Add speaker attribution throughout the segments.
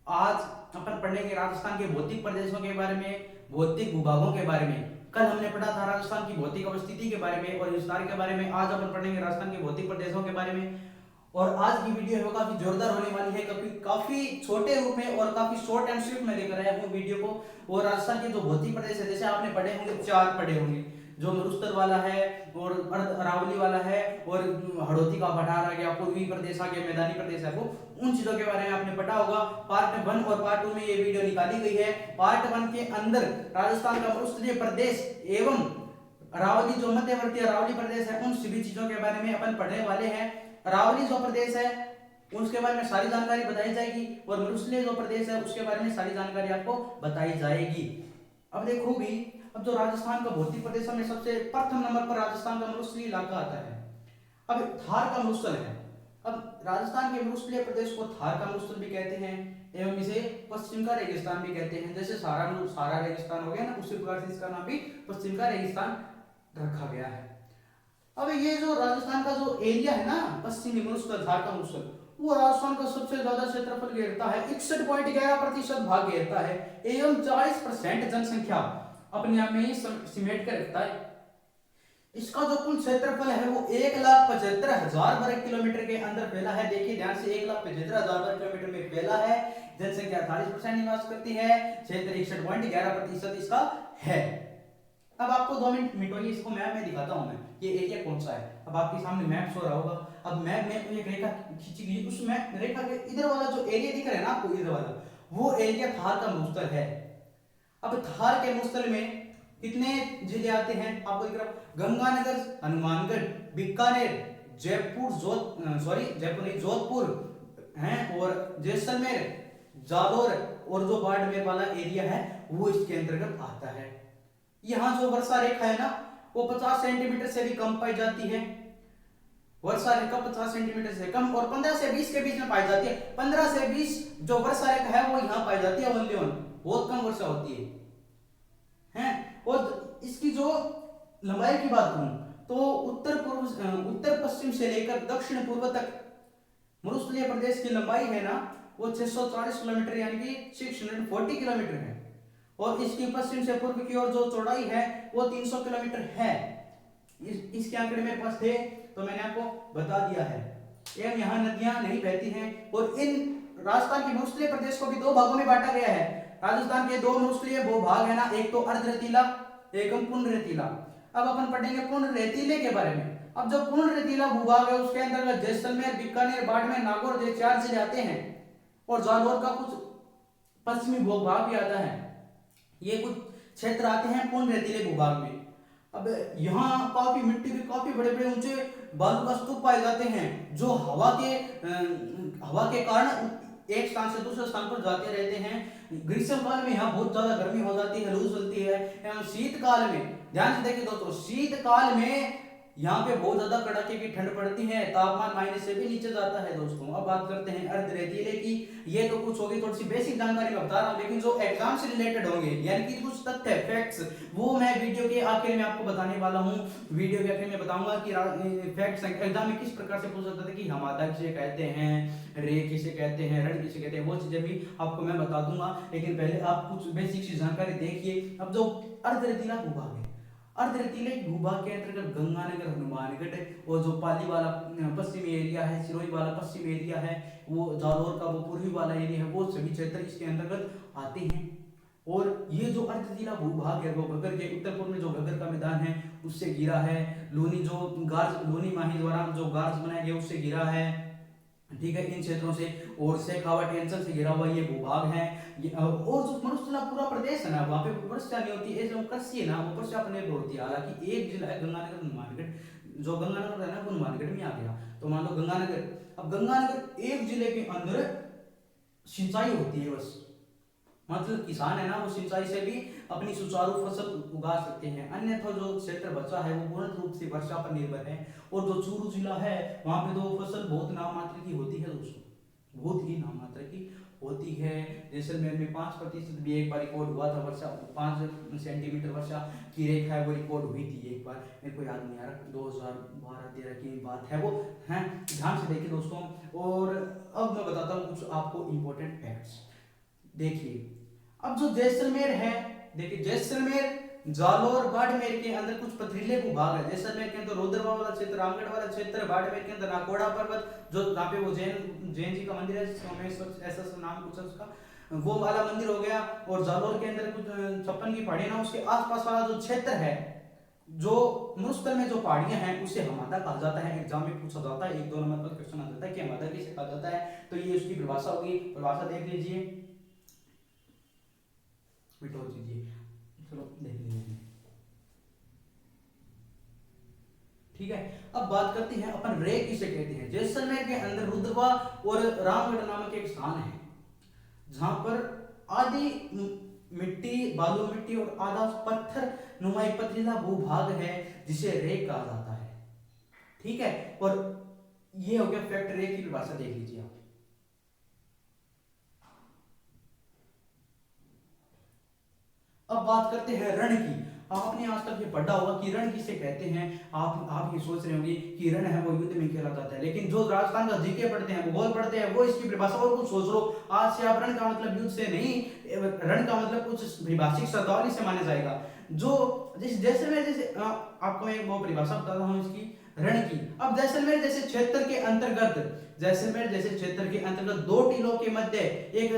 Speaker 1: आज अपन पढ़ेंगे राजस्थान के भौतिक प्रदेशों के बारे में, भौतिक भूभागों के बारे में। कल हमने पढ़ा था राजस्थान की भौतिक अवस्थिति के बारे में और विस्तार के बारे में। आज अपन पढ़ेंगे राजस्थान के भौतिक प्रदेशों के बारे में। और आज की वीडियो है काफी जोरदार होने वाली है, काफी छोटे रूप में और काफी शॉर्ट एंड स्वीट में लेकर आया हूँ वीडियो को। और राजस्थान के जो भौतिक प्रदेश है, जैसे आपने पढ़े होंगे, चार पढ़े होंगे, जो मरुस्थल वाला है और अर्ध अरावली वाला है और हड़ौती का पठार आ गया, पूर्वी प्रदेश आ गया, मैदानी प्रदेश है वो। उन चीजों के बारे में आपने पढ़ा होगा। पार्ट 1 और पार्ट 2 में ये वीडियो निकाली गई है। पार्ट 1 के अंदर राजस्थान का मरुस्थलीय प्रदेश एवं अरावली जो मध्यवर्ती अरावली प्रदेश है, उन सभी चीजों के बारे में अपन पढ़ने वाले हैं। अरावली जो प्रदेश है उसके बारे में सारी जानकारी बताई जाएगी और मरुस्थलीय जो प्रदेश है उसके बारे में सारी जानकारी आपको बताई जाएगी। अब देखो भी, अब जो राजस्थान का भौतिक प्रदेश में सबसे प्रथम नंबर पर राजस्थान का मरुस्थलीय इलाका आता है। अब थार का मरुस्थल है। अब राजस्थान के मरुस्थलीय प्रदेश को थार का मरुस्थल भी कहते हैं एवं इसे पश्चिम का रेगिस्तान भी कहते हैं। जैसे सारा रेगिस्तान हो गया ना, उसी प्रकार से इसका नाम भी पश्चिम का रेगिस्तान रखा गया है। अब ये जो राजस्थान का जो एरिया है ना, पश्चिमी मरुस्थल, थार का मरुस्थल, वो राजस्थान का सबसे ज्यादा क्षेत्रफल घेरता है। 61.11% भाग घेरता है एवं 40% जनसंख्या अपने आप में ही सिमेट कर रखता है। इसका जो कुल क्षेत्रफल है वो 1,75,000 वर्ग किलोमीटर के अंदर फैला है। देखिए ध्यान से, 1,75,000 वर्ग किलोमीटर में फैला है। जनसंख्या 48% निवास करती है। क्षेत्र 61.11% इसका है। अब आपको 2 मिनट मिटोइए, इसको मैप में दिखाता हूं मैं, ये एरिया कौन सा है। अब आपके सामने मैप शो रहा होगा। अब मैप में एक रेखा खींची गई, उस मैप रेखा के इधर वाला जो एरिया दिख रहा है ना आपको, इधर वाला, वो एरिया थार का मरुस्थल है। अब थार के मरुस्थल में कितने जिले आते हैं आपको दिख रहा, गंगानगर, हनुमानगढ़, बीकानेर, जयपुर नहीं, जोधपुर हैं, और जैसलमेर, जालोर, और जो बाड़मेर वाला एरिया है वो इसके अंतर्गत आता है। यहाँ जो वर्षा रेखा है ना, वो 50 सेंटीमीटर से भी कम पाई जाती है। वर्षा रेखा 50 सेंटीमीटर से कम और 15 से 20 के बीच में पाई जाती है। 15 से 20 जो वर्षा रेखा है वो यहाँ पाई जाती है, ओनली वन, बहुत कम वर्षा होती है हैं। और इसकी जो लंबाई की बात करूं तो उत्तर पश्चिम से लेकर दक्षिण पूर्व तक मरुस्थलीय प्रदेश की लंबाई है ना, वो 640 किलोमीटर यानी कि 640 किलोमीटर है। और इसकी पश्चिम से पूर्व की ओर जो चौड़ाई है वो 300 किलोमीटर है। इसके आंकड़े मेरे पास थे तो मैंने आपको बता दिया है। एवं यहाँ नदियां नहीं बहती हैं। और इन राजस्थान के मरुस्थलीय प्रदेश को भी 2 भागों में बांटा गया है। राजस्थान के 2 मरुस्थलीय भूभाग है ना, एक तो अर्ध रेतीला, एवं पूर्ण रेतीला। अब अपन पढ़ेंगे पूर्ण रेतीले के बारे में। अब जो पूर्ण रेतीला भूभाग है उसके अंतर्गत जैसलमेर, बीकानेर, बाड़मेर, नागौर ये 4 जिले आते हैं और जालौर का कुछ पश्चिमी भूभाग भी आता है। ये कुछ क्षेत्र आते हैं पूर्ण रेतीले भूभाग में। अब यहाँ काफी मिट्टी के काफी बड़े बड़े ऊंचे बालू का स्तूप पाए जाते हैं, जो हवा के कारण एक स्थान से दूसरे स्थान पर जाते रहते हैं। ग्रीष्म काल में यहाँ बहुत ज्यादा गर्मी हो जाती है, लू चलती है। एवं शीत काल में, ध्यान से देखिए दोस्तों, शीत काल में यहाँ पे बहुत ज्यादा कड़ाके की ठंड पड़ती है, तापमान माइनस से भी नीचे जाता है दोस्तों। अब बात करते हैं अर्ध रेतीले की। ये तो कुछ होगी, थोड़ी सी बेसिक जानकारी मैं बता रहा हूँ, लेकिन जो एग्जाम से रिलेटेड होंगे यानी कि कुछ तथ्य फैक्ट्स, वो मैं वीडियो के आखिर में आपको बताने वाला हूँ। वीडियो के आखिर में बताऊंगा कि फैक्ट्स एग्जाम में किस प्रकार से पूछा जाता है कि हमादा किसे कहते हैं, रे किसे कहते हैं, रण किसे कहते हैं, वो चीजें भी आपको मैं बता दूंगा। लेकिन पहले आप कुछ बेसिक सी जानकारी देखिए। अब जो अर्ध रेतीला भूभाग है, अर्ध रेतीले भूभाग के अंतर्गत गंगानगर, हनुमानगढ़, और जो पाली वाला पश्चिमी एरिया है, सिरोही वाला पश्चिम एरिया है, वो जालौर का वो पूर्वी वाला एरिया है, वो सभी क्षेत्र इसके अंतर्गत आते हैं। और ये जो अर्ध रेतीला भूभाग है वो घग्गर के उत्तर पूर्व में जो घग्गर का मैदान है उससे घिरा है। लूनी माही द्वारा जो गार्ज बनाया गया उससे घिरा है, ठीक है, इन क्षेत्रों से। और शेखावाटी अंचल से घिरा हुआ ये भूभाग है। और जो मरुस्थला पूरा प्रदेश है ना, वहाँ पे वर्षा नहीं होती है, जो कृषि है ना वो कृषि पर निर्भर होती है। हालांकि एक जिला है गंगानगर, हनुमानगढ़, जो गंगानगर है ना वो हनुमानगढ़ में आ गया। तो मान लो गंगानगर, अब गंगानगर एक जिले के अंदर सिंचाई होती है बस, मतलब किसान है ना वो सिंचाई से भी अपनी सुचारू फसल उगा सकते हैं। अन्यथा जो क्षेत्र बचा है वो पूर्ण रूप से वर्षा पर निर्भर है। और जो चूरू जिला है वहां पे तो फसल बहुत नाम मात्र की होती है दोस्तों, बहुत ही नाम मात्र की होती है। जैसलमेर में 5% भी एक बार रिकॉर्ड हुआ था वर्षा, 5 सेंटीमीटर वर्षा की रेखा है वो रिकॉर्ड हुई थी एक बार, मेरे को याद नहीं आ रहा, 2012-13 की बात है वो है। ध्यान से देखिए दोस्तों। और अब मैं बताता हूँ कुछ आपको इंपॉर्टेंट फैक्ट्स। देखिए अब जो जैसलमेर है, देखिए जैसलमेर, जालौर, बाड़मेर के अंदर कुछ पथरीले भूभाग है। जैसलमेर के अंदर रुद्रवा वाला क्षेत्र, रामगढ़ वाला क्षेत्र, बाड़मेर के अंदर नाकोड़ा पर्वत, जो जहाँ पे वो जैन जैन जी का मंदिर है, सोमेश्वर ऐसा नाम कुछ है उसका, वो वाला मंदिर हो गया। और जालौर के अंदर कुछ 56 की पहाड़ियां ना, उसके आसपास वाला जो क्षेत्र है, जो मरुस्थल में जो पहाड़ियां हैं, उसे हमादा कहा जाता है। एग्जाम में पूछा जाता है, 1-2 नंबर पर क्वेश्चन आ जाता है कि हमादा किसे कहा जाता है। तो ये उसकी परिभाषा होगी, परिभाषा देख लीजिए, मिटो दीजिए, चलो देख लीजिए। ठीक है, अब बात करते हैं अपन रे किसे कहते हैं। जैसलमेर के अंदर रुद्रवा और रामगढ़ नामक एक स्थान है, जहां पर आधी मिट्टी, बालू मिट्टी और आधा पत्थर नुमाई पथरीला भूभाग है, जिसे रे कहा जाता है। ठीक है, और ये हो गया फैक्ट। रे की परिभाषा देख लीजिए आप। अब बात करते हैं रण की। आपने आज तक ये पढ़ा होगा कि रण किसे कहते हैं। आप ये सोच रहे होंगे कि रण है वो युद्ध में खेला जाता है, लेकिन जो राजस्थान का जीके पढ़ते हैं, भूगोल पढ़ते हैं, वो इसकी परिभाषा और कुछ सोच लो। आज से आप रण का मतलब युद्ध से नहीं, रण का मतलब कुछ परिभाषिक शब्दावली से माना जाएगा। जो जैसलमेर, जैसे आपको मैं वो परिभाषा बताता हूँ इसकी, रण की। अब जैसलमेर जैसे क्षेत्र के अंतर्गत, जैसलमेर जैसे क्षेत्र के अंतर्गत 2 टीलों के मध्य एक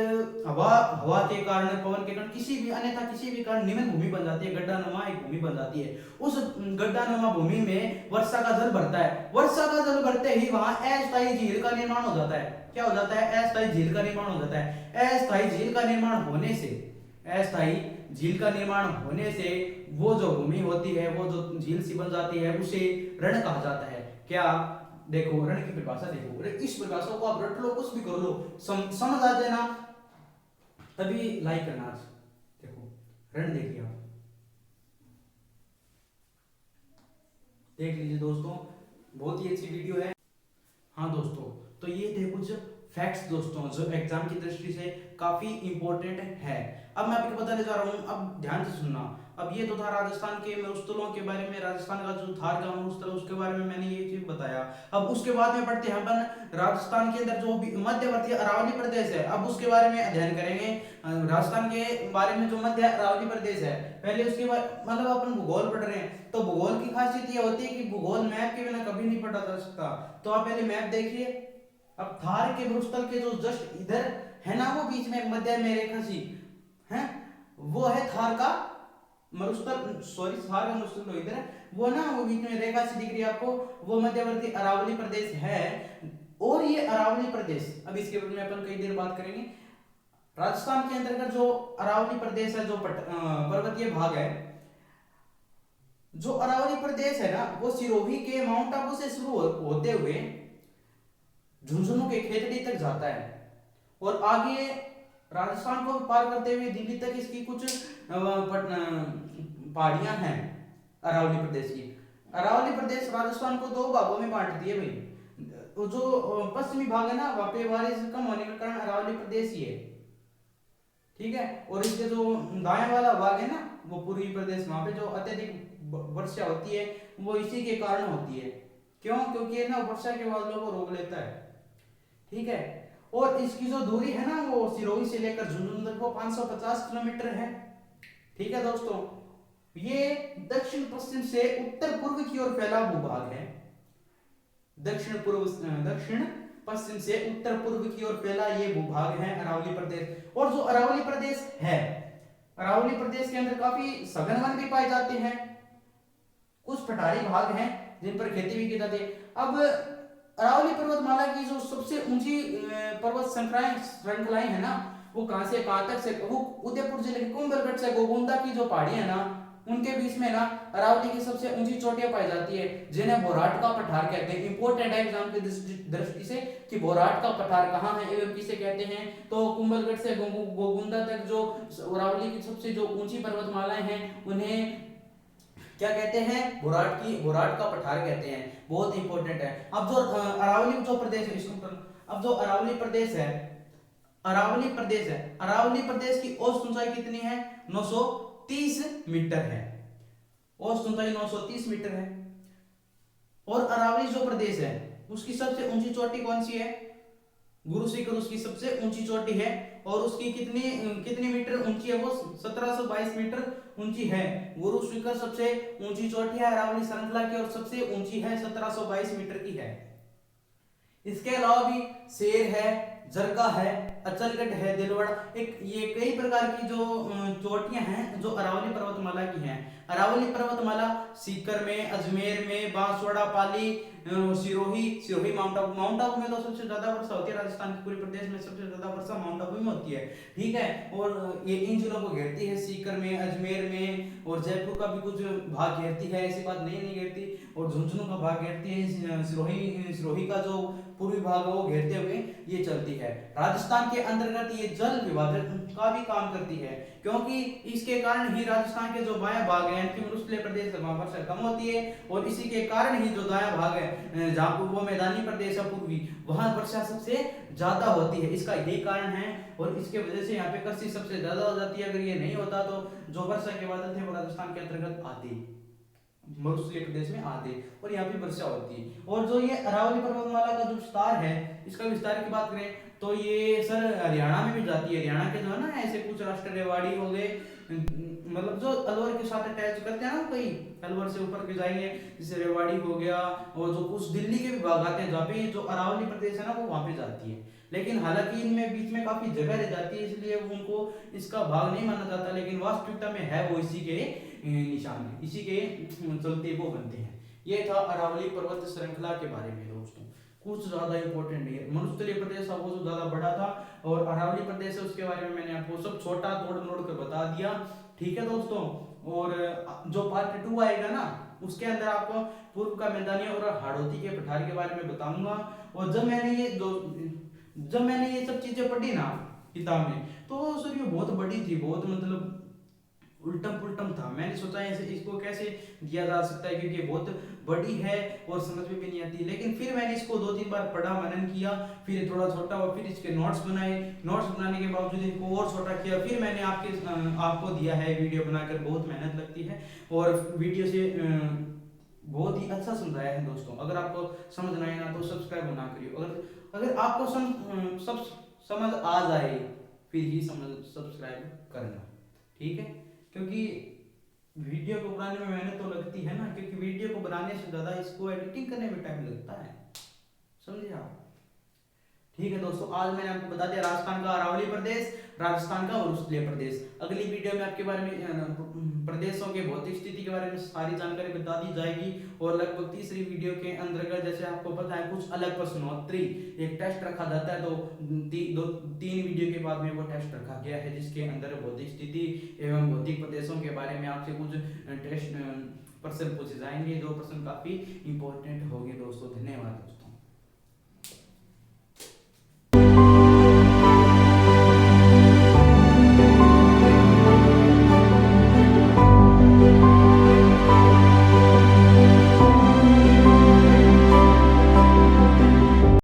Speaker 1: हवा के कारण, पवन के कारण, किसी भी अन्यथा किसी भी कारण निम्न भूमि बन जाती है, गड्ढानुमा एक भूमि बन जाती है। उस गड्ढानुमा भूमि में वर्षा का जल भरता है। वर्षा का जल भरते ही वहां अस्थायी झील का निर्माण हो जाता है। क्या हो जाता है? अस्थायी झील का निर्माण हो जाता है। अस्थायी झील का निर्माण होने से, अस्थायी झील का निर्माण होने से वो जो भूमि होती है, वो जो झील सी बन जाती है, उसे रण कहा जाता है। क्या? देखो रण की परिभाषा देखो, इस परिभाषा को आप रट लो, कुछ भी कर लो, समझ आ जाए ना, तभी लाइक करना। आज देखो रण देखिए आप, देख लीजिए दोस्तों, बहुत ही अच्छी वीडियो है। हाँ दोस्तों, तो ये थे कुछ फैक्ट्स दोस्तों, जो एग्जाम की दृष्टि से काफी इंपॉर्टेंट है। अब मैं आपको बताने जा रहा हूँ, अब ध्यान से सुनना। अब ये तो था राजस्थान के मरुस्थलों के बारे में, राजस्थान का जो थार का मरुस्थल, उसके बारे में मैंने ये चीज बताया। अब उसके बाद में पढ़ते हैं अपन राजस्थान के अंदर जो मध्यवर्ती अरावली प्रदेश है, अब उसके बारे में अध्ययन करेंगे। राजस्थान के बारे में जो मध्य अरावली प्रदेश है, पहले उसके बाद मतलब अपन भूगोल पढ़ रहे हैं, तो भूगोल की खासियत ये होती है कि भूगोल मैप के बिना कभी नहीं पढ़ा जा सकता। तो आप पहले मैप देखिए। अब थार के मरुस्थल के जो जस्ट इधर है ना, वो बीच में मध्य में रेखा सी है, वो है थार का मरुस्थल, सॉरी थार का मरुस्थल तो इधर है, वो ना वो बीच में रेखा सी दिख रही है आपको, वो मध्यवर्ती अरावली प्रदेश है। और ये अरावली प्रदेश, अब इसके बारे में अपन कई देर बात करेंगे। राजस्थान के अंतर्गत जो अरावली प्रदेश है, जो पर्वतीय भाग है, जो अरावली प्रदेश है ना, वो सिरोही के माउंट आबू से शुरू होते हुए झुंझुनू के खेतड़ी तक जाता है, और आगे राजस्थान को पार करते हुए दिल्ली तक इसकी कुछ पहाड़ियां हैं अरावली प्रदेश की। अरावली प्रदेश राजस्थान को 2 भागों में बांटती है भाई। तो जो पश्चिमी भाग है ना, वहां पे बारिश कम होने के कारण अरावली प्रदेश ही है। ठीक है, और इसके जो दाएं वाला भाग है ना, वो पूर्वी प्रदेश, वहां पे जो अत्यधिक वर्षा होती है, वो इसी के कारण होती है। क्यों? क्योंकि ये ना वर्षा के बादलों को रोक लेता है। ठीक है, और इसकी जो दूरी है ना, वो सिरोही से लेकर झुंझुनू तक वो 550 किलोमीटर है। ठीक है दोस्तों, ये दक्षिण पश्चिम से उत्तर पूर्व की ओर फैला भूभाग है। दक्षिण पश्चिम से उत्तर पूर्व की ओर फैला ये भूभाग है अरावली प्रदेश। और जो अरावली प्रदेश है, अरावली प्रदेश के अंदर काफी सघन वन भी पाए जाते हैं, कुछ पठारी भाग हैं जिन पर खेती भी की जाती है। अब अरावली पर्वतमाला की जो सबसे ऊंची पर्वत श्रृंखलाएं है ना, वो कहां से कहां तक से, वो उदयपुर जिले के कुंभलगढ़ से गोगुंदा की जो पहाड़ियां है ना, उनके बीच में ना अरावली की सबसे ऊंची चोटियां पाई जाती है, जिन्हें बोराट का पठार कहते हैं। इंपॉर्टेंट है एग्जाम की दृष्टि से कि बोराट का पठार कहाँ है एवं किसे कहते हैं। तो कुंभलगढ़ से गोगुंदा तक जो अरावली की सबसे जो ऊंची पर्वतमालाएं हैं, उन्हें क्या कहते हैं? बोराट का पठार कहते हैं। बहुत इंपॉर्टेंट है। अब जो अरावली जो प्रदेश है, इसको अब जो अरावली प्रदेश है, अरावली प्रदेश की औसत ऊंचाई कितनी है? 930 मीटर है। औसत ऊंचाई 930 मीटर है। और अरावली जो प्रदेश है, उसकी सबसे ऊंची चोटी कौन सी है? गुरु शिखर उसकी सबसे ऊंची चोटी है और उसकी कितनी कितनी मीटर ऊंची है, वो 1722 मीटर ऊंची है। गुरु शिखर सबसे ऊंची चोटी है अरावली श्रृंखला की और सबसे ऊंची है, 1722 मीटर की है। इसके अलावा भी शेर है, जरका है, अचलगढ़ है, दिलवड़ा, एक ये कई प्रकार की जो चोटियां हैं जो अरावली पर्वतमाला की हैं। अरावली पर्वतमाला सीकर में, अजमेर में, बांसवाड़ा, पाली, सिरोही, सिरोही माउंट आबू, माउंट आबू में तो सबसे ज्यादा वर्षा होती है, राजस्थान के पूरे प्रदेश में सबसे ज्यादा वर्षा माउंट आबू में होती है। ठीक है, और ये इन जिलों को घेरती है, सीकर में, अजमेर में, और जयपुर का भी कुछ भाग घेरती है, ऐसी बात नहीं घेरती, और झुंझुनू का भाग घेरती है, सिरोही सिरोही का जो पूर्वी भाग है वो घेरते हुए ये चलती है। राजस्थान के अंतर्गत ये जल विभाजन का भी काम करती है, क्योंकि इसके कारण ही राजस्थान के जो बायां भाग है यानी कि मरुस्थलीय प्रदेश वहां वर्षा कम होती है, और इसी के कारण ही जो दायां भाग है जहाँ वो मैदानी प्रदेश है पूर्वी, वहां वर्षा सबसे ज्यादा होती है। इसका यही कारण है, और इसके वजह से यहाँ पे कृषि सबसे ज्यादा हो जाती है। अगर ये नहीं होता तो जो वर्षा के बादल थे वो राजस्थान के अंतर्गत आते, मरुस्थलीय प्रदेश में आते, और यहाँ पे वर्षा होती है। और जो ये अरावली पर्वतमाला का जो विस्तार है, इसका विस्तार की बात करें तो ये सर हरियाणा में भी जाती है। हरियाणा के जो है ना ऐसे कुछ राष्ट्र रेवाड़ी हो गए, मतलब जो अलवर के साथ अटैच करते हैं ना, कई अलवर से ऊपर के जाएंगे जैसे रेवाड़ी हो गया, और जो कुछ दिल्ली के भी भाग आते हैं जहाँ पे जो अरावली प्रदेश है ना वो वहां पे जाती है। लेकिन हालांकि इनमें बीच में काफी जगह रह जाती है, इसलिए उनको इसका भाग नहीं माना जाता, लेकिन वास्तविकता में है वो इसी के निशान है, इसी के चलते वो बनते हैं। ये था अरावली पर्वत श्रृंखला के बारे में दोस्तों, कुछ ज्यादा इंपॉर्टेंट नहीं है। मरुस्थलीय प्रदेश था वो जो ज्यादा बड़ा था, और अरावली प्रदेश है उसके बारे में मैंने आपको सब छोटा तोड़ मरोड़ कर बता दिया। ठीक है दोस्तों, और जो पार्ट 2 आएगा ना उसके अंदर आपको पूर्व का मैदानी और हाड़ौती के पठार के बारे में बताऊंगा। और जब मैंने ये सब चीजें पढ़ी ना किताब में, तो सर ये बहुत बड़ी थी, बहुत मतलब उल्टम पुल्टम था। मैंने सोचा ऐसे इसको कैसे दिया जा सकता है, क्योंकि बहुत बड़ी है और समझ में भी नहीं आती। लेकिन फिर मैंने इसको 2-3 बार पढ़ा, मनन किया, फिर थोड़ा छोटा हुआ, फिर इसके नोट्स बनाए, नोट्स बनाने के बावजूद इनको और छोटा किया, फिर मैंने आपको दिया है वीडियो बनाकर। बहुत मेहनत लगती है, और वीडियो से बहुत ही अच्छा समझाया है दोस्तों। अगर आपको समझ ना आए ना तो सब्सक्राइब ना करिए, अगर अगर आपको सब समझ आ जाए फिर ही सब्सक्राइब करना, ठीक है। क्योंकि वीडियो को बनाने में मेहनत तो लगती है ना, क्योंकि वीडियो को बनाने से ज्यादा इसको एडिटिंग करने में टाइम लगता है, समझे आप। ठीक है दोस्तों, आज मैंने आपको बता दिया राजस्थान का अरावली प्रदेश, राजस्थान का मरुस्थलीय प्रदेश। अगली वीडियो में आपके बारे में प्रदेशों के भौतिक स्थिति के बारे में सारी जानकारी बता दी जाएगी। और लगभग तीसरी वीडियो के अंतर्गत जैसे आपको पता है कुछ अलग प्रश्नोत्तरी एक टेस्ट रखा जाता है, तो 3 वीडियो के बाद में वो टेस्ट रखा गया है, जिसके अंदर भौतिक स्थिति एवं भौतिक प्रदेशों के बारे में आपसे कुछ टेस्ट प्रश्न पूछे जाएंगे, जो प्रश्न काफी इंपॉर्टेंट होंगे दोस्तों। धन्यवाद दोस्तों।